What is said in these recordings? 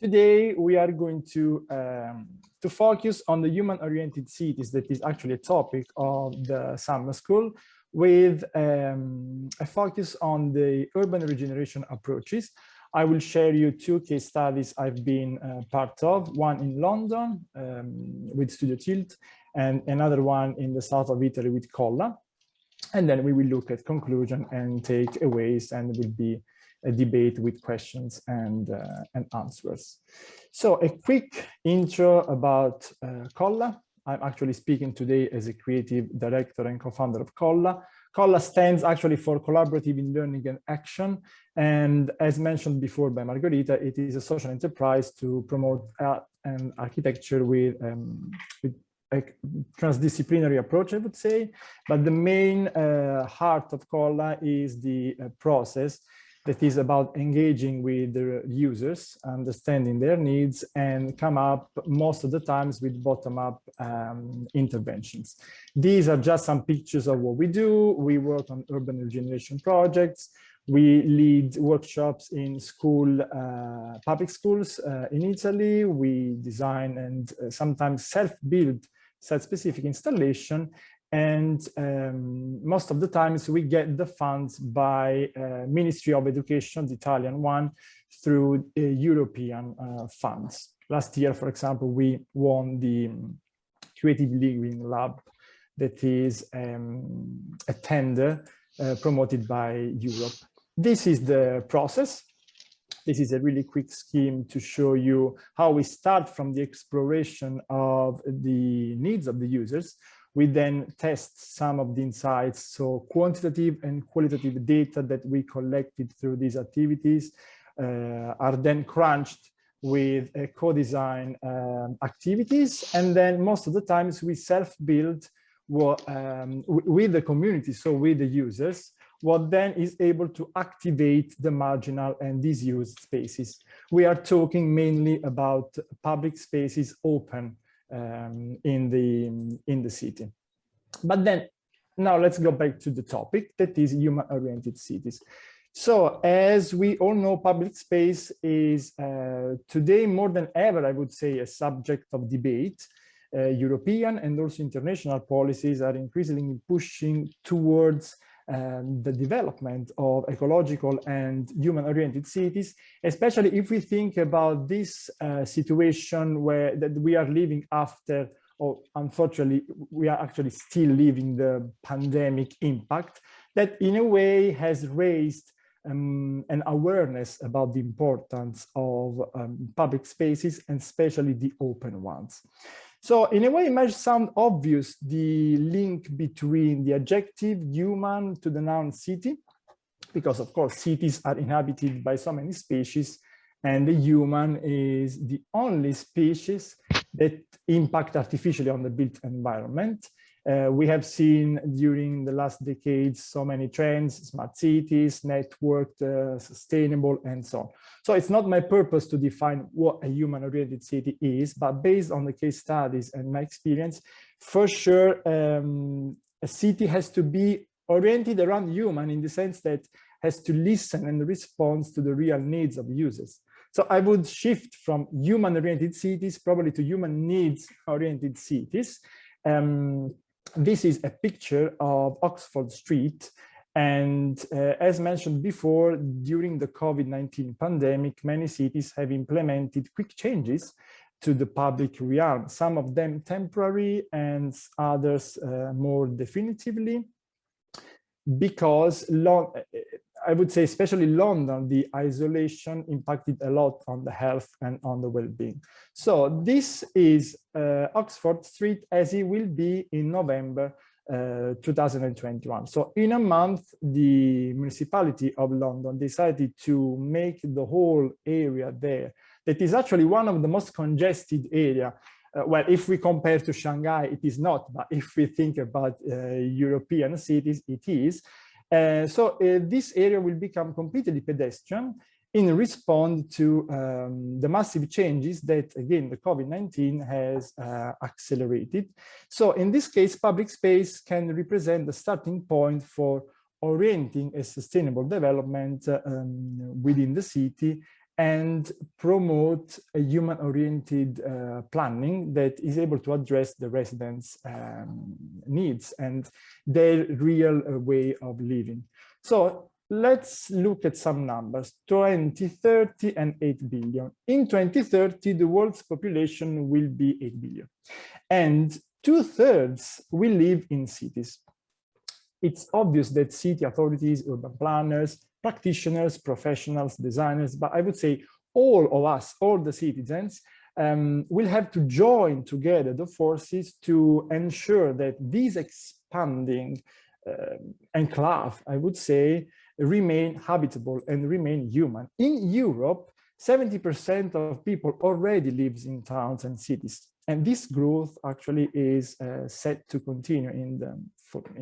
Today, we are going to focus on the human-oriented cities. That is actually a topic of the summer school, with a focus on the urban regeneration approaches. I will share you two case studies I've been part of, one in London with Studio Tilt, and another one in the south of Italy with COLLA. And then we will look at conclusion and takeaways, and will be a debate with questions and answers. So a quick intro about COLLA. I'm actually speaking today as a creative director and co-founder of COLLA. COLLA stands actually for Collaborative in Learning and Action. And as mentioned before by Margherita, it is a social enterprise to promote art and architecture with a transdisciplinary approach, I would say. But the main heart of COLLA is the process that is about engaging with the users, understanding their needs, and come up most of the times with bottom-up interventions. These are just some pictures of what we do. We work on urban regeneration projects. We lead workshops in public schools in Italy. We design and sometimes self-build site-specific installation. And most of the times we get the funds by Ministry of Education, the Italian one, through European funds. Last year, for example, we won the Creative Living Lab, that is a tender promoted by Europe. This is the process. This is a really quick scheme to show you how we start from the exploration of the needs of the users. We then test some of the insights, so quantitative and qualitative data that we collected through these activities are then crunched with co-design activities. And then most of the times we self-build with the community, so with the users, what then is able to activate the marginal and disused spaces. We are talking mainly about public spaces open in the city. But then now let's go back to the topic, that is human-oriented cities. So as we all know, public space is today more than ever, I would say, a subject of debate. European and also international policies are increasingly pushing towards the development of ecological and human-oriented cities, especially if we think about this situation that we are living after, or unfortunately, we are actually still living the pandemic impact, that in a way has raised an awareness about the importance of public spaces, and especially the open ones. So in a way, it might sound obvious, the link between the adjective human to the noun city, because of course cities are inhabited by so many species, and the human is the only species that impact artificially on the built environment. We have seen during the last decades so many trends: smart cities, networked, sustainable, and so on. So it's not my purpose to define what a human-oriented city is, but based on the case studies and my experience, for sure, a city has to be oriented around human, in the sense that has to listen and respond to the real needs of users. So I would shift from human-oriented cities probably to human needs-oriented cities. This is a picture of Oxford Street. And as mentioned before, during the COVID-19 pandemic, many cities have implemented quick changes to the public realm, some of them temporary and others more definitively, because I would say, especially London, the isolation impacted a lot on the health and on the well-being. So this is Oxford Street as it will be in November 2021. So in a month, the municipality of London decided to make the whole area there, that is actually one of the most congested area. Well, if we compare to Shanghai, it is not, but if we think about European cities, it is. So this area will become completely pedestrian in response to the massive changes that, again, the COVID-19 has accelerated. So in this case, public space can represent the starting point for orienting a sustainable development within the city and promote a human-oriented planning that is able to address the residents' needs and their real way of living. So let's look at some numbers, 2030 and 8 billion. In 2030, the world's population will be 8 billion. And 2/3 will live in cities. It's obvious that city authorities, urban planners, practitioners, professionals, designers, but I would say all of us, all the citizens, will have to join together the forces to ensure that this expanding enclave, I would say, remain habitable and remain human. In Europe, 70% of people already lives in towns and cities. And this growth actually is set to continue in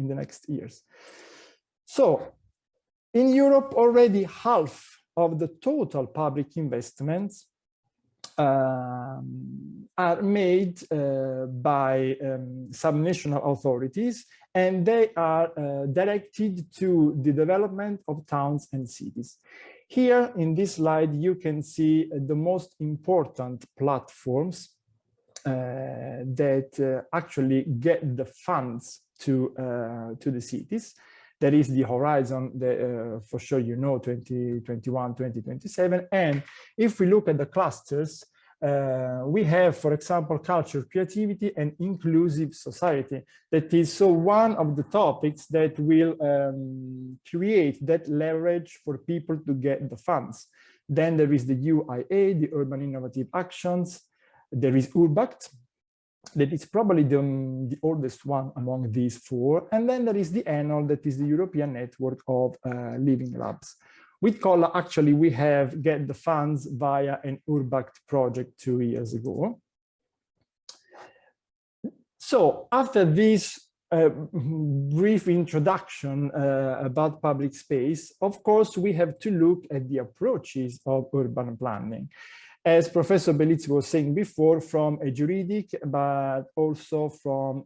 the next years. So in Europe, already half of the total public investments are made by subnational authorities, and they are directed to the development of towns and cities. Here in this slide, you can see the most important platforms that actually get the funds to the cities. That is the horizon, for sure, you know, 2021, 2027. And if we look at the clusters, we have, for example, culture, creativity, and inclusive society. That is so one of the topics that will create that leverage for people to get the funds. Then there is the UIA, the Urban Innovative Actions. There is URBACT, that is probably the oldest one among these four. And then there is the ENOL, that is the European Network of Living Labs. With COLLA, actually, we have get the funds via an URBACT project 2 years ago. So after this brief introduction about public space, of course, we have to look at the approaches of urban planning. As Professor Bellizzi was saying before, from a juridic, but also from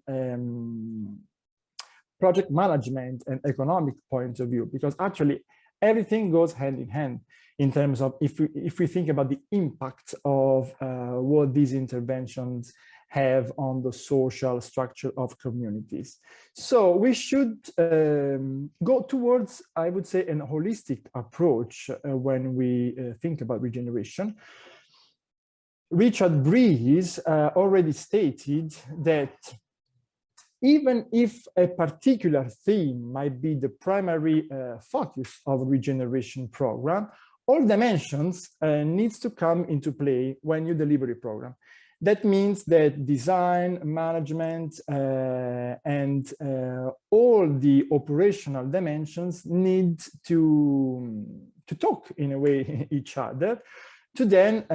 project management and economic point of view, because actually everything goes hand in hand in terms of if we think about the impact of what these interventions have on the social structure of communities. So we should go towards, I would say, an holistic approach when we think about regeneration. Richard Breeze already stated that even if a particular theme might be the primary focus of a regeneration program, all dimensions needs to come into play when you deliver a program. That means that design, management, and all the operational dimensions need to talk in a way each other, to then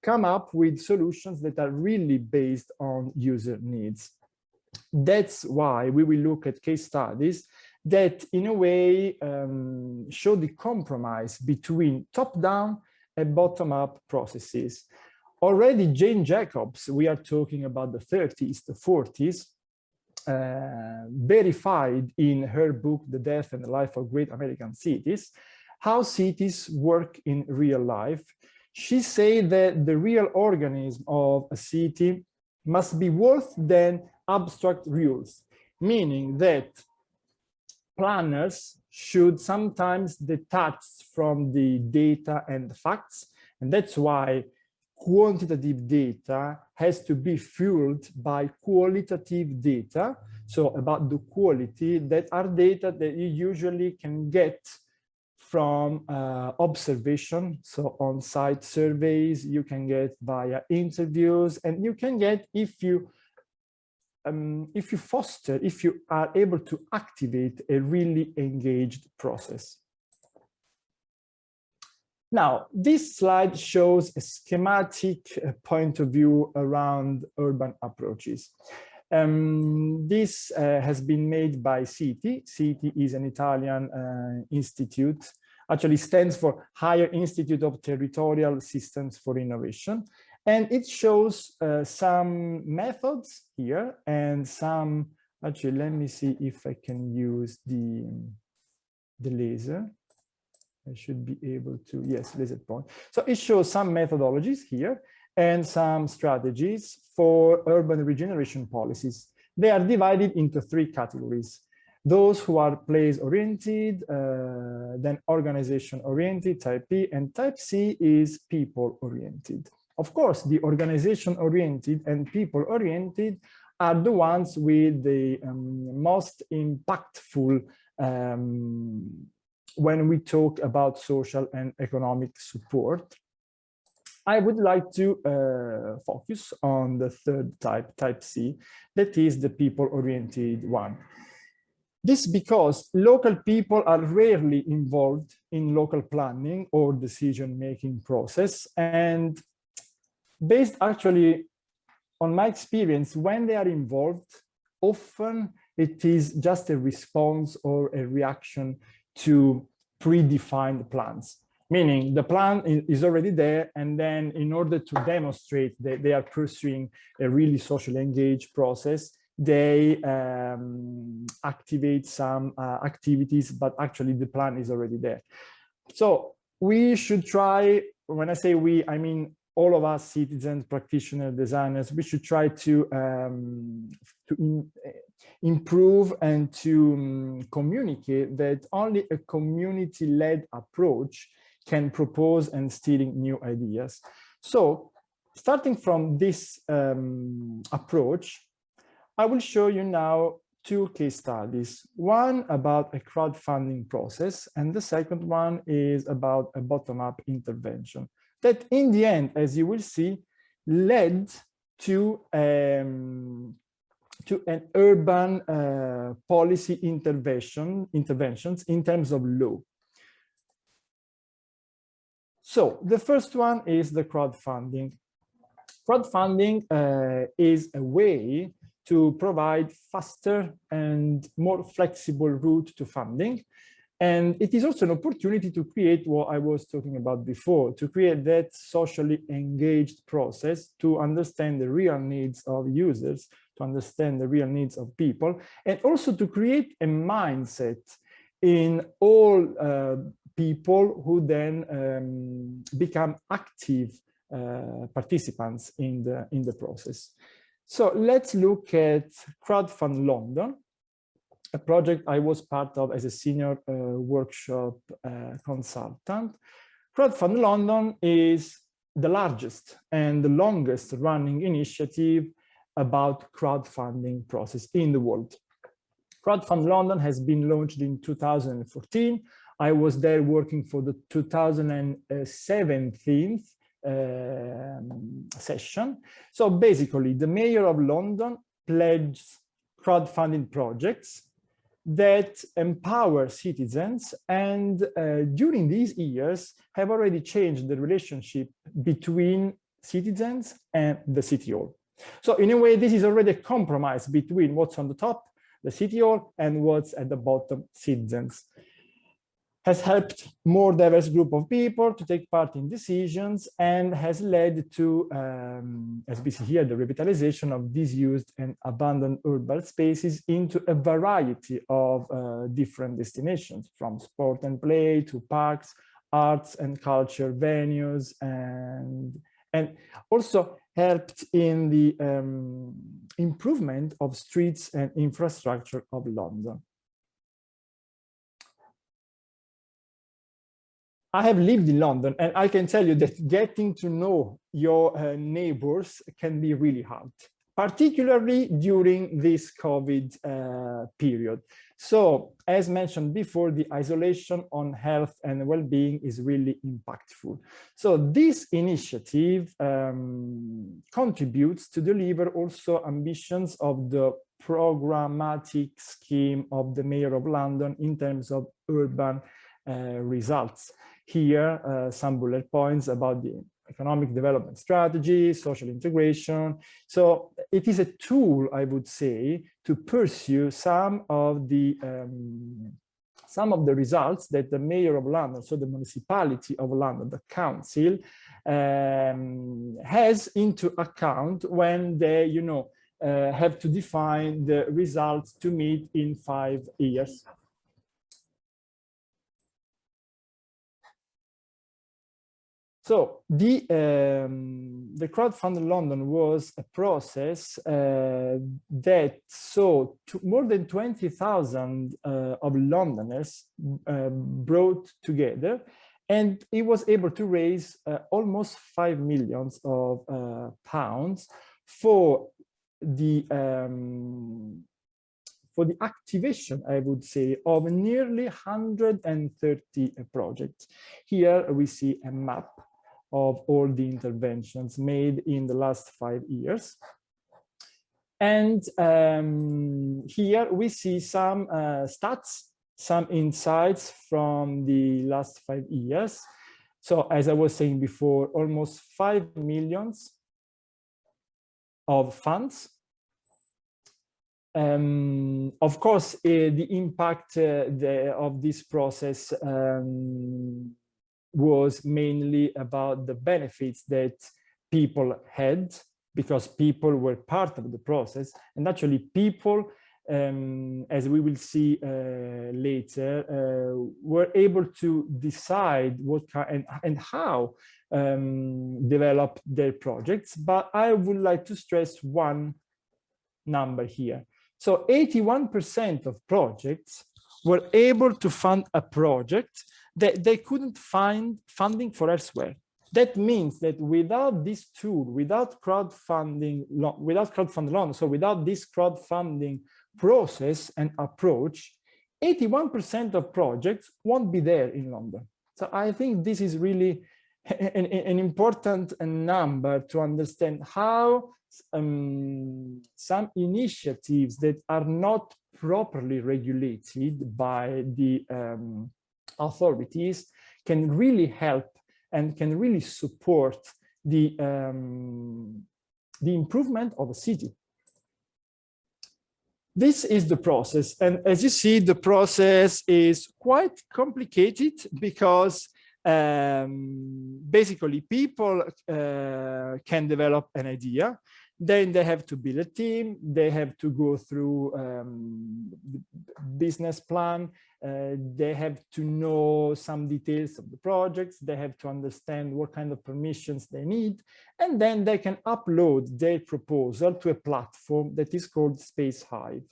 come up with solutions that are really based on user needs. That's why we will look at case studies that in a way show the compromise between top-down and bottom-up processes. Already Jane Jacobs, we are talking about the 30s, the 40s, verified in her book, The Death and the Life of Great American Cities, how cities work in real life. She said that the real organism of a city must be worse than abstract rules, meaning that planners should sometimes detach from the data and the facts, and that's why quantitative data has to be fueled by qualitative data, so about the quality that are data that you usually can get from observation, so on-site surveys, you can get via interviews, and you can get if you foster, if you are able to activate a really engaged process. Now, this slide shows a schematic point of view around urban approaches. This has been made by CITI. CITI is an Italian institute, actually stands for Higher Institute of Territorial Systems for Innovation. And it shows some methods here and some, actually, let me see if I can use the laser. I should be able to, yes, visit point. So it shows some methodologies here and some strategies for urban regeneration policies. They are divided into 3 categories. Those who are place-oriented, then organization-oriented, type P, and type C is people-oriented. Of course, the organization-oriented and people-oriented are the ones with the most impactful when we talk about social and economic support. I would like to focus on the 3rd type, type C, that is the people-oriented one. This because local people are rarely involved in local planning or decision-making process. And based actually on my experience, when they are involved, often it is just a response or a reaction to predefined plans. Meaning the plan is already there, and then in order to demonstrate that they are pursuing a really socially engaged process, they activate some activities, but actually the plan is already there. So we should try, when I say we, I mean all of us, citizens, practitioners, designers, we should try to improve and to communicate that only a community-led approach can propose and stealing new ideas. So starting from this approach, I will show you now 2 case studies, one about a crowdfunding process, and the second one is about a bottom-up intervention that in the end, as you will see, led to an urban policy interventions in terms of law. So the first one is the crowdfunding. Crowdfunding is a way to provide faster and more flexible route to funding. And it is also an opportunity to create what I was talking about before, to create that socially engaged process, to understand the real needs of users, to understand the real needs of people, and also to create a mindset in all people who then become active participants in the process. So let's look at Crowdfund London, a project I was part of as a senior workshop consultant. Crowdfund London is the largest and the longest running initiative about crowdfunding process in the world. Crowdfund London has been launched in 2014. I was there working for the 2017 session. So basically, the mayor of London pledged crowdfunding projects that empower citizens, and during these years have already changed the relationship between citizens and the city hall. So in a way, this is already a compromise between what's on the top, the city hall, and what's at the bottom, citizens. Has helped more diverse group of people to take part in decisions, and has led to, as we see here, the revitalization of disused and abandoned urban spaces into a variety of different destinations, from sport and play to parks, arts and culture venues, and also helped in the improvement of streets and infrastructure of London. I have lived in London, and I can tell you that getting to know your neighbors can be really hard, particularly during this COVID period. So, as mentioned before, the isolation on health and well-being is really impactful. So this initiative contributes to deliver also ambitions of the programmatic scheme of the Mayor of London in terms of urban results. Here, some bullet points about the economic development strategy, social integration. So it is a tool, I would say, to pursue some of the results that the Mayor of London, so the municipality of London, the council, has into account when they, have to define the results to meet in 5 years. So the Crowdfund London was a process that saw more than 20,000 of Londoners brought together, and it was able to raise almost 5 million of pounds for the activation, I would say, of nearly 130 projects. Here we see a map of all the interventions made in the last 5 years. And here we see some stats, some insights from the last 5 years. So as I was saying before, almost 5 million of funds. Of course, the impact of this process was mainly about the benefits that people had, because people were part of the process, and actually people, as we will see later, were able to decide what kind and how develop their projects. But I would like to stress one number here. So 81% of projects were able to fund a project that they couldn't find funding for elsewhere. That means that without this tool, without Crowdfund London, so without this crowdfunding process and approach, 81% of projects won't be there in London. So I think this is really an important number to understand how some initiatives that are not properly regulated by the authorities can really help and can really support the improvement of a city. This is the process, and as you see, the process is quite complicated because basically people can develop an idea, then they have to build a team, they have to go through business plan, they have to know some details of the projects, they have to understand what kind of permissions they need, and then they can upload their proposal to a platform that is called Space Hive.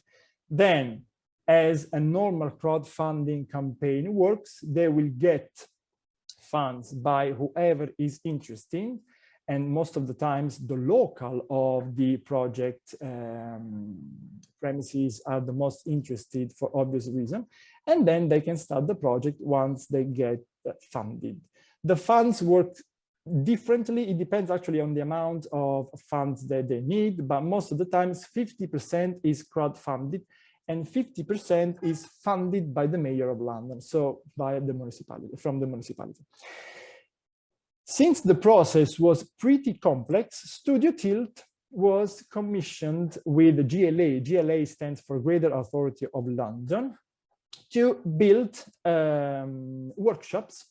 Then, as a normal crowdfunding campaign works, they will get funds by whoever is interested, and most of the times the local of the project premises are the most interested for obvious reason, and then they can start the project once they get funded. The funds work differently. It depends actually on the amount of funds that they need, but most of the times 50% is crowdfunded and 50% is funded by the Mayor of London, so by the municipality, from the municipality. Since the process was pretty complex, Studio Tilt was commissioned with the GLA. GLA stands for Greater Authority of London, to build workshops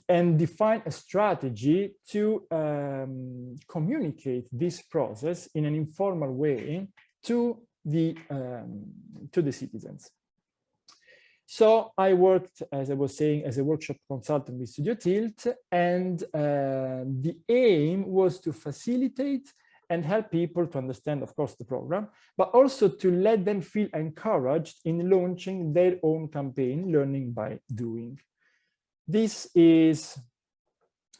and define a strategy to communicate this process in an informal way to the citizens. So I worked, as I was saying, as a workshop consultant with Studio Tilt, and the aim was to facilitate and help people to understand, of course, the program, but also to let them feel encouraged in launching their own campaign, learning by doing. This is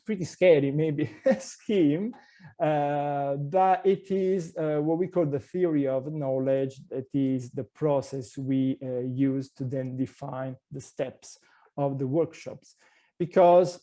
pretty scary, maybe, scheme, but it is what we call the theory of knowledge. That is the process we use to then define the steps of the workshops. Because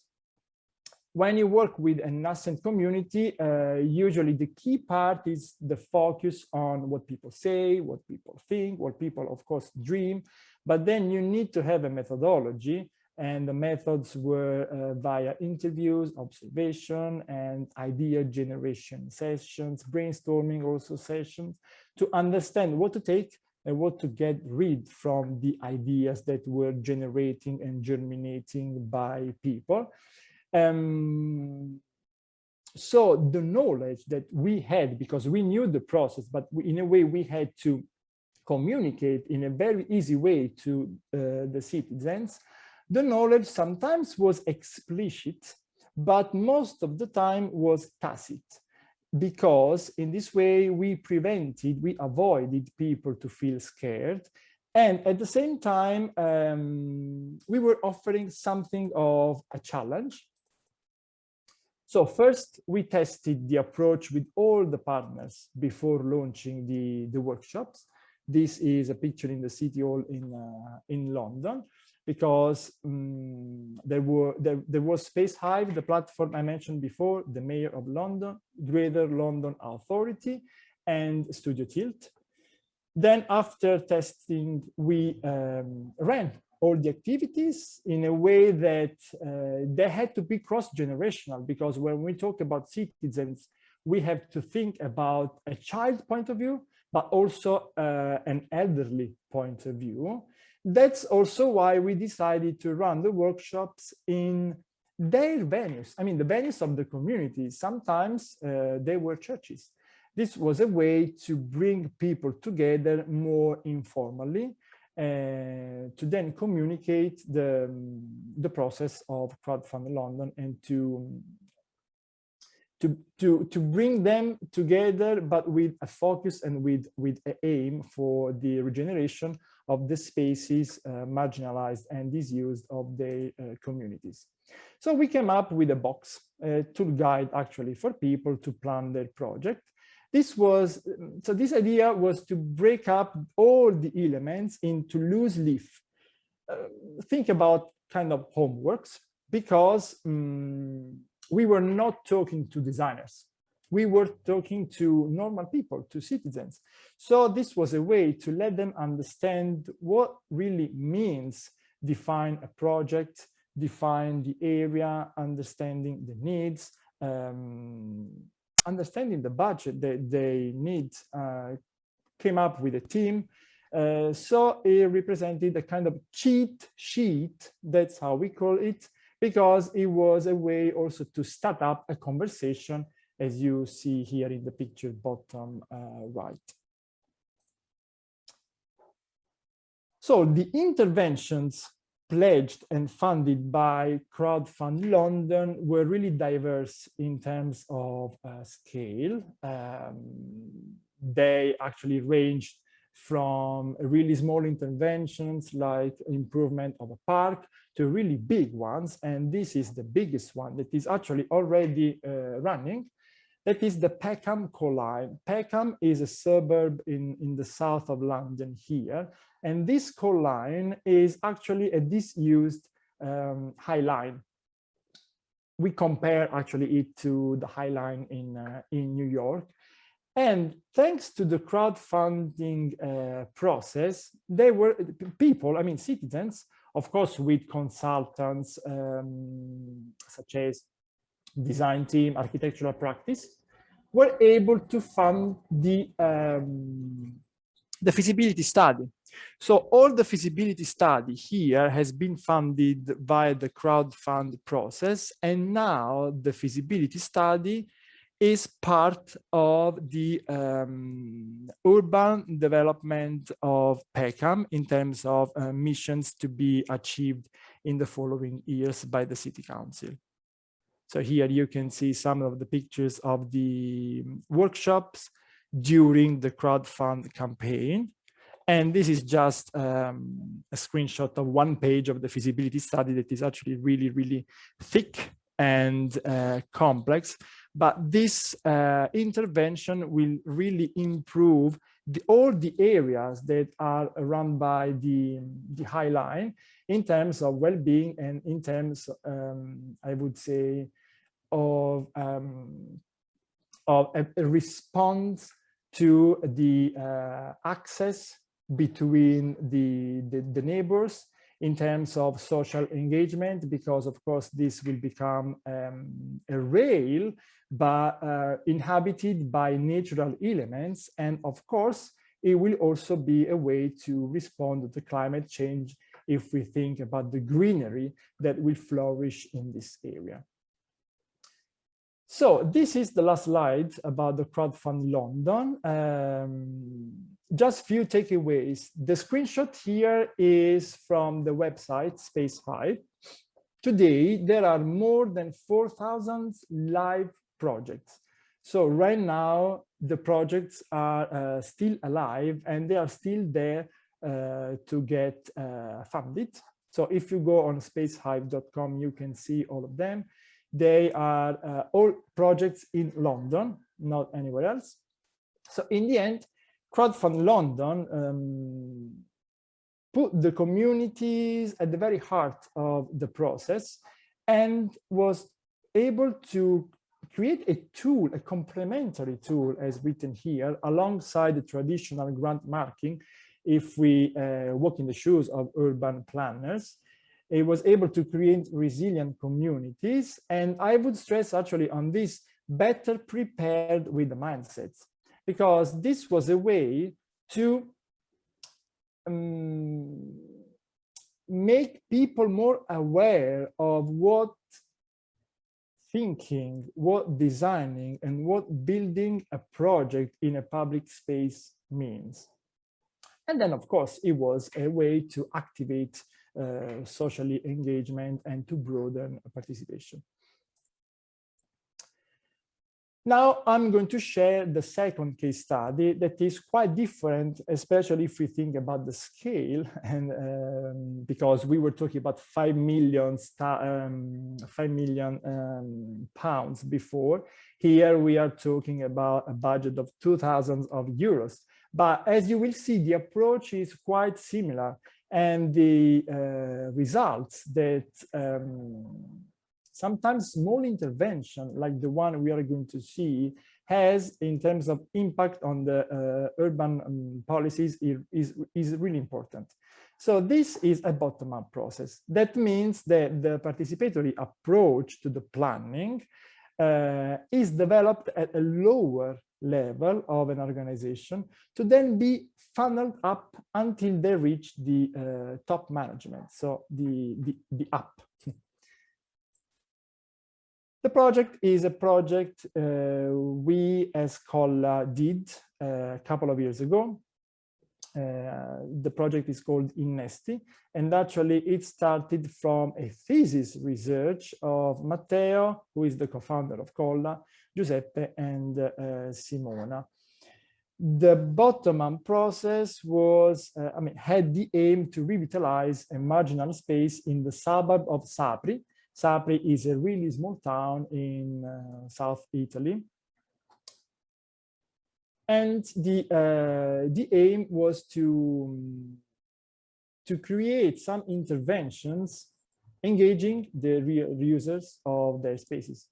when you work with a nascent community, usually the key part is the focus on what people say, what people think, what people, of course, dream, but then you need to have a methodology. And the methods were via interviews, observation, and idea generation sessions, brainstorming also sessions, to understand what to take and what to get rid from the ideas that were generating and germinating by people. So the knowledge that we had, because we knew the process, but in a way we had to communicate in a very easy way to the citizens. The knowledge sometimes was explicit, but most of the time was tacit, because in this way we avoided people to feel scared. And at the same time, we were offering something of a challenge. So first, we tested the approach with all the partners before launching the workshops. This is a picture in the City Hall in London, because there was Space Hive, the platform I mentioned before, the Mayor of London, Greater London Authority, and Studio Tilt. Then after testing, we ran all the activities in a way that they had to be cross-generational, because when we talk about citizens, we have to think about a child point of view, but also an elderly point of view. That's also why we decided to run the workshops in their venues. I mean, the venues of the community. Sometimes they were churches. This was a way to bring people together more informally, to then communicate the process of Crowdfund London, and to bring them together, but with a focus and with an aim for the regeneration of the spaces marginalized and disused of their communities. So we came up with a box, a tool guide actually for people to plan their project. This idea was to break up all the elements into loose leaf. Think about kind of homeworks, because we were not talking to designers. We were talking to normal people, to citizens. So this was a way to let them understand what really means define a project, define the area, understanding the needs, understanding the budget that they need, came up with a team. So it represented a kind of cheat sheet, that's how we call it, because it was a way also to start up a conversation, as you see here in the picture bottom right. So the interventions pledged and funded by Crowdfund London were really diverse in terms of scale. They actually ranged from really small interventions like improvement of a park to really big ones. And this is the biggest one that is actually already running. That is the Peckham COLLA. Peckham is a suburb in the south of London here. And this COLLA is actually a disused High Line. We compare actually it to the High Line in New York. And thanks to the crowdfunding process, there were people, I mean citizens, of course with consultants such as design team, architectural practice, were able to fund the feasibility study. So all the feasibility study here has been funded via the crowdfund process, and now the feasibility study is part of the urban development of Peckham in terms of missions to be achieved in the following years by the City Council. So here you can see some of the pictures of the workshops during the crowdfund campaign. And this is just a screenshot of one page of the feasibility study that is actually really, really thick and complex. But this intervention will really improve all the areas that are run by the High Line in terms of well-being and in terms, I would say, of a response to the access between the neighbors in terms of social engagement, because of course this will become a rail but inhabited by natural elements, and of course it will also be a way to respond to climate change if we think about the greenery that will flourish in this area. So this is the last slide about the Crowdfund London. Just few takeaways. The screenshot here is from the website Space Hive. today there are more than 4,000 live projects. So right now the projects are still alive and they are still there to get funded. So if you go on spacehive.com, you can see all of them. They are all projects in London, not anywhere else. So in the end, Crowdfund London put the communities at the very heart of the process and was able to create a tool, a complementary tool, as written here, alongside the traditional grant marking. If we walk in the shoes of urban planners, it was able to create resilient communities. And I would stress actually on this, better prepared with the mindsets, because this was a way to make people more aware of what thinking, what designing, and what building a project in a public space means. And then, of course, it was a way to activate socially engagement and to broaden participation. Now I'm going to share the second case study that is quite different, especially if we think about the scale, and because we were talking about 5 million pounds before. Here we are talking about a budget of 2,000 euros. But as you will see, the approach is quite similar, and the results that sometimes small intervention like the one we are going to see has in terms of impact on the urban policies is really important. So this is a bottom-up process. That means that the participatory approach to the planning is developed at a lower level of an organization to then be funneled up until they reach the top management, so the up. The project is a project we as COLLA did a couple of years ago. The project is called Innesti, and actually it started from a thesis research of Matteo, who is the co-founder of COLLA, Giuseppe, and Simona. The bottom-up process was, had the aim to revitalize a marginal space in the suburb of Sapri. Sapri is a really small town in South Italy. And the aim was to create some interventions engaging the users of their spaces.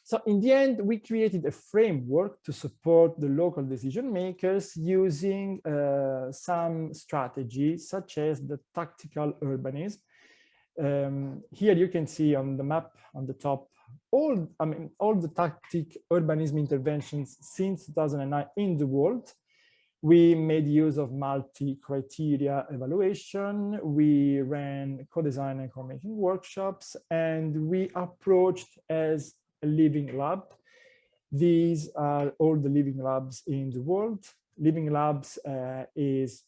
So in the end, we created a framework to support the local decision makers using some strategies, such as the tactical urbanism. Here you can see on the map on the top all the tactic urbanism interventions since 2009 in the world. We made use of multi-criteria evaluation. We ran co-design and co-making workshops, and we approached as a living lab. These are all the living labs in the world. Living Labs is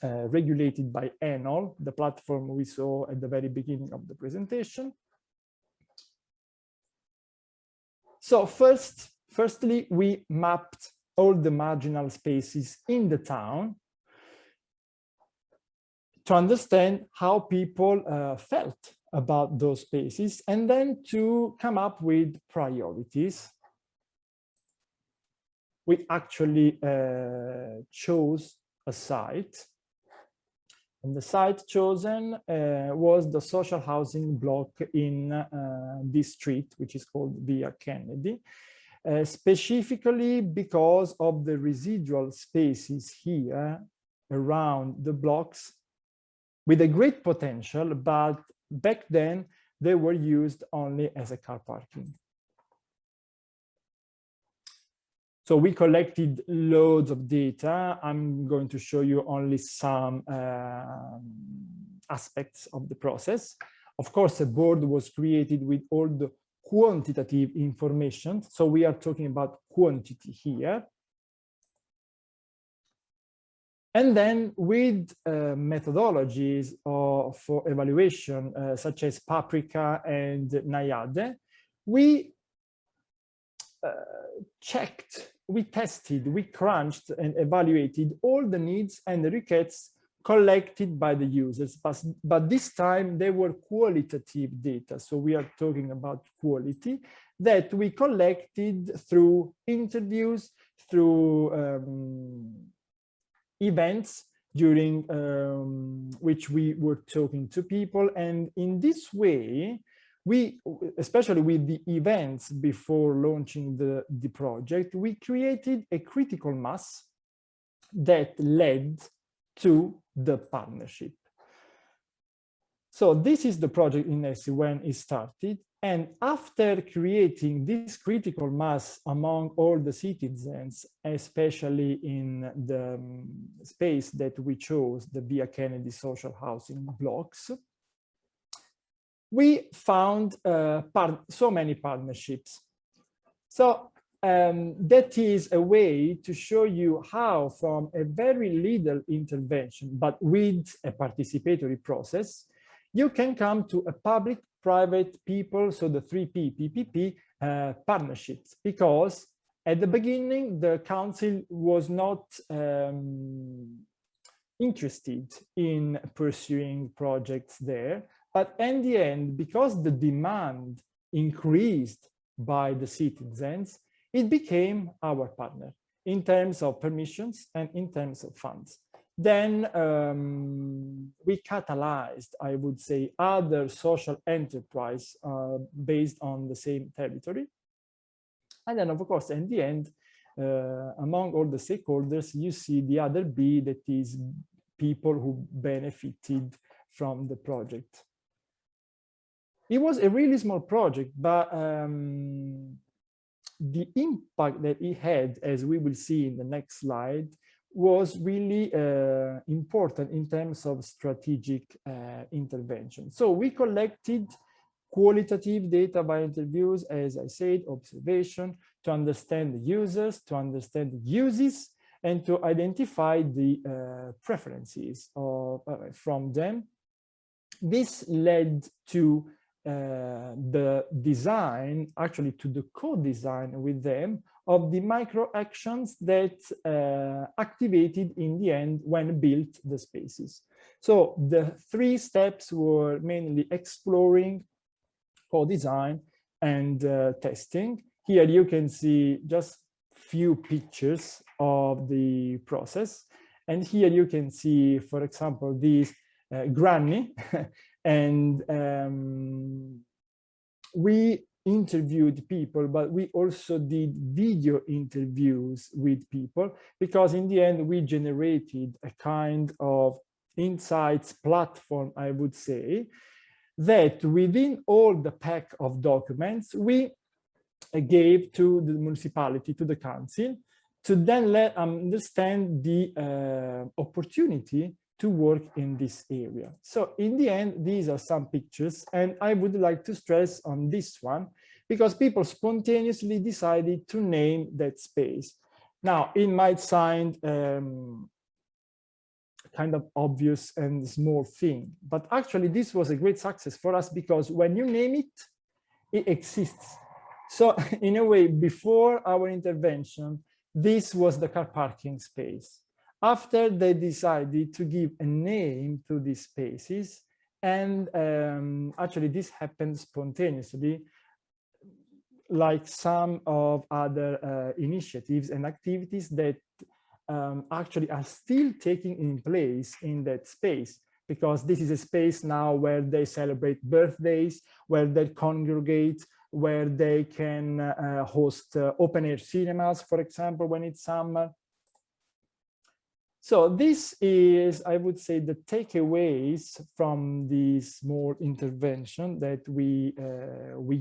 regulated by ENOL, the platform we saw at the very beginning of the presentation. So firstly, we mapped all the marginal spaces in the town to understand how people felt about those spaces, and then to come up with priorities. We actually chose a site, and the site chosen was the social housing block in this street, which is called Via Kennedy, specifically because of the residual spaces here around the blocks with a great potential, but back then they were used only as a car parking. So we collected loads of data. I'm going to show you only some aspects of the process. Of course, a board was created with all the quantitative information. So we are talking about quantity here. And then with methodologies for evaluation, such as Paprika and NIADE, we checked, we tested, we crunched and evaluated all the needs and the requests collected by the users. But this time they were qualitative data. So we are talking about quality that we collected through interviews, through events during which we were talking to people. And in this way, we, especially with the events before launching the project, we created a critical mass that led to the partnership. So this is the project in ESSI when it started. And after creating this critical mass among all the citizens, especially in the space that we chose, the Via Kennedy social housing blocks, we found so many partnerships. So that is a way to show you how from a very little intervention, but with a participatory process, you can come to a public, private, people, so the 3P, PPP partnerships, because at the beginning, the council was not interested in pursuing projects there. But in the end, because the demand increased by the citizens, it became our partner in terms of permissions and in terms of funds. Then we catalyzed, I would say, other social enterprise based on the same territory. And then, of course, in the end, among all the stakeholders, you see the other B, that is people who benefited from the project. It was a really small project, but the impact that it had, as we will see in the next slide, was really important in terms of strategic intervention. So we collected qualitative data by interviews, as I said, observation, to understand the users, to understand the uses, and to identify the preferences from them. This led to the design, actually to the co-design with them, of the micro actions that activated in the end when built the spaces. So the 3 steps were mainly exploring, co-design, and testing. Here you can see just few pictures of the process. And here you can see, for example, this granny. And we interviewed people, but we also did video interviews with people, because in the end we generated a kind of insights platform, I would say, that within all the pack of documents we gave to the municipality, to the council, to then let understand the opportunity to work in this area. So in the end, these are some pictures, and I would like to stress on this one, because people spontaneously decided to name that space. Now, it might sound kind of obvious and small thing, but actually this was a great success for us, because when you name it, it exists. So in a way, before our intervention, this was the car parking space. After, they decided to give a name to these spaces, and actually this happened spontaneously, like some of other initiatives and activities that actually are still taking in place in that space, because this is a space now where they celebrate birthdays, where they congregate, where they can host open-air cinemas, for example, when it's summer. So this is, I would say, the takeaways from this small intervention that we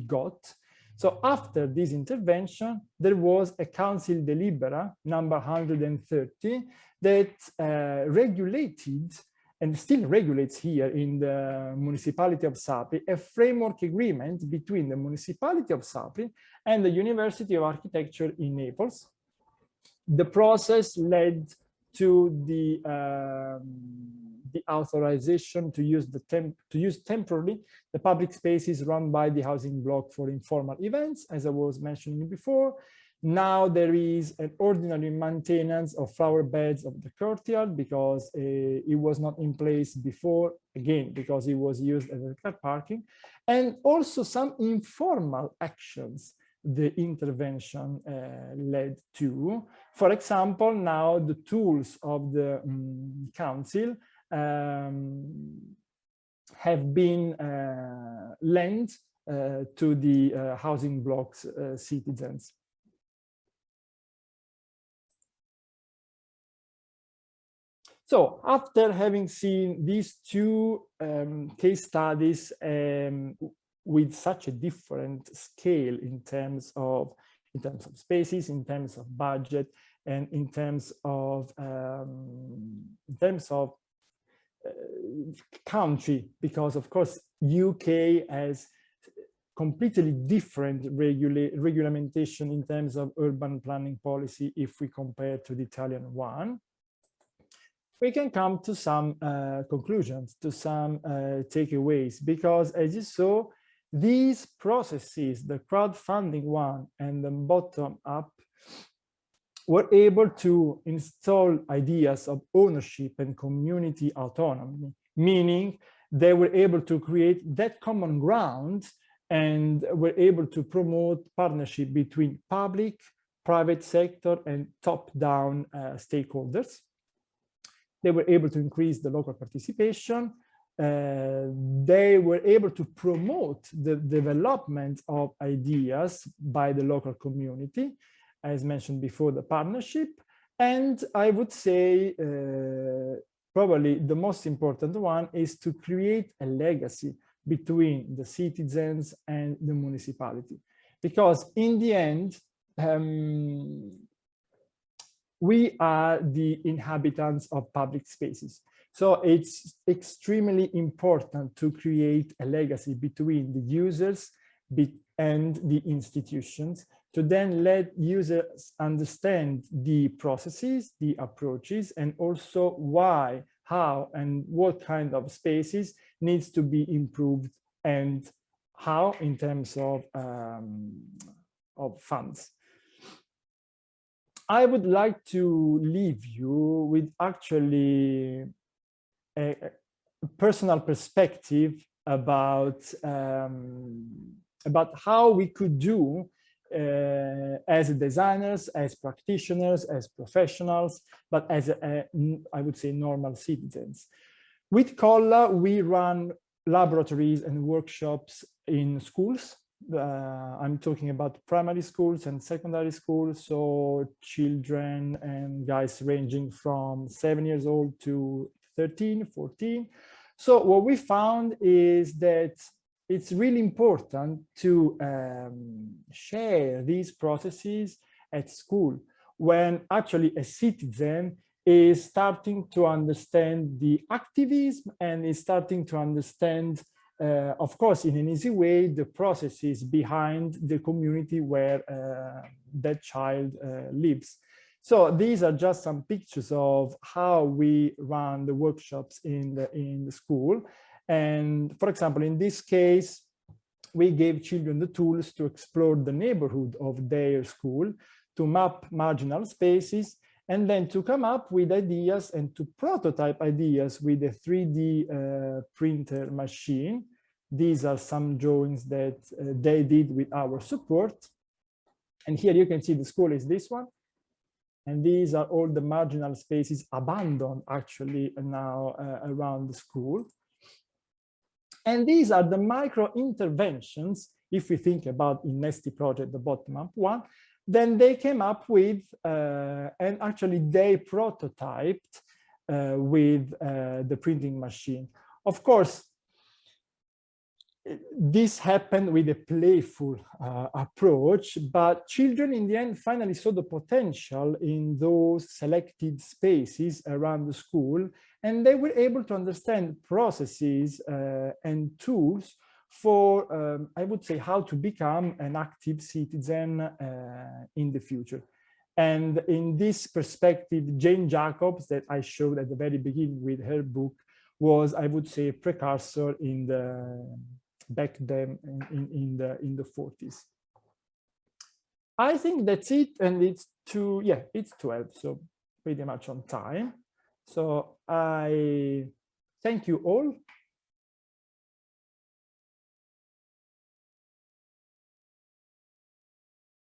got. So after this intervention, there was a council delibera number 130 that regulated, and still regulates here in the municipality of Sapri, a framework agreement between the municipality of Sapri and the University of Architecture in Naples. The process led to the authorization to use temporarily the public spaces run by the housing block for informal events, as I was mentioning before. Now there is an ordinary maintenance of flower beds of the courtyard because it was not in place before, again, because it was used as a car parking, and also some informal actions the intervention led to. For example, now the tools of the council have been lent to the housing blocks citizens. So after having seen these two case studies with such a different scale in terms of spaces, in terms of budget, and in terms of country, because of course UK has completely different regulation in terms of urban planning policy if we compare to the Italian one. We can come to some conclusions, to some takeaways, because as you saw, these processes, the crowdfunding one and the bottom up, were able to install ideas of ownership and community autonomy, meaning they were able to create that common ground and were able to promote partnership between public, private sector, and top-down stakeholders. They were able to increase the local participation. They were able to promote the development of ideas by the local community, as mentioned before, the partnership. And I would say probably the most important one is to create a legacy between the citizens and the municipality. Because in the end, we are the inhabitants of public spaces. So it's extremely important to create a legacy between the users and the institutions, to then let users understand the processes, the approaches, and also why, how, and what kind of spaces needs to be improved and how in terms of funds. I would like to leave you with actually a personal perspective about how we could do as designers, as practitioners, as professionals, but as I would say normal citizens. With COLLA, we run laboratories and workshops in schools. I'm talking about primary schools and secondary schools, so children and guys ranging from 7 years old to 13, 14. So what we found is that it's really important to share these processes at school, when actually a citizen is starting to understand the activism and is starting to understand, of course, in an easy way, the processes behind the community where that child lives. So these are just some pictures of how we run the workshops in the school. And for example, in this case, we gave children the tools to explore the neighborhood of their school, to map marginal spaces, and then to come up with ideas and to prototype ideas with a 3D printer machine. These are some drawings that they did with our support. And here you can see the school is this one. And these are all the marginal spaces abandoned actually now around the school. And these are the micro interventions. If we think about in Nesty project, the bottom-up one, then they came up with, and actually they prototyped with the printing machine. Of course, this happened with a playful approach, but children in the end finally saw the potential in those selected spaces around the school, and they were able to understand processes and tools for, I would say, how to become an active citizen in the future. And in this perspective, Jane Jacobs, that I showed at the very beginning with her book, was, I would say, a precursor in the back then in the 40s. I think that's it, and it's it's 12, so pretty much on time. So I thank you all